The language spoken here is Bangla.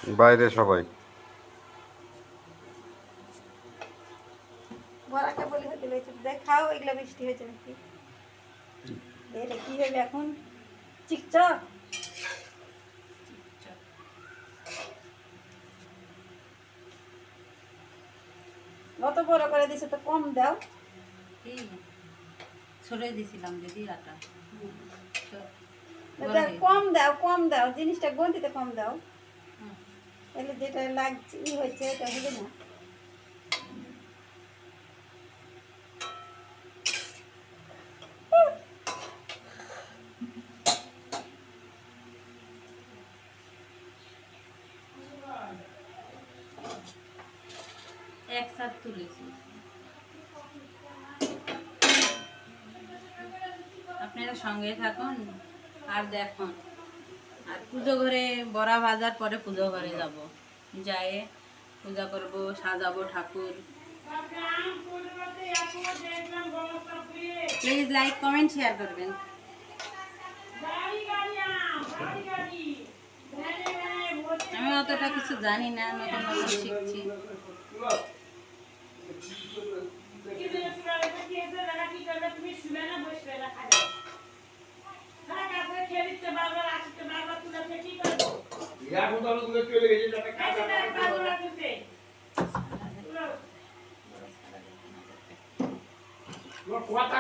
বাইরে সবাই। বড়াকে বলি হতে হয়েছে দেখাও এগুলো বৃষ্টি হয়েছে নাকি এটা কি হবে এখন চিকচক অত বড় করে দিছে তো কম দাও এই ছড়ে দিছিলাম দিদি আটা কম দাও জিনিসটা গন্তিতে কম দাও তাহলে যেটা লাগছে ই হচ্ছে এটা হবে না একসাথে তুলেছি। আপনারা সঙ্গে থাকুন আর দেখুন। আর পুজো ঘরে বড়া ভাজার পরে পুজো ঘরে যাব, যাই পূজা করব, সাজাবো ঠাকুর। প্লিজ লাইক কমেন্ট শেয়ার করবেন। আমি অতটা কিছু জানি না, নতুন নতুন শিখছি। কথা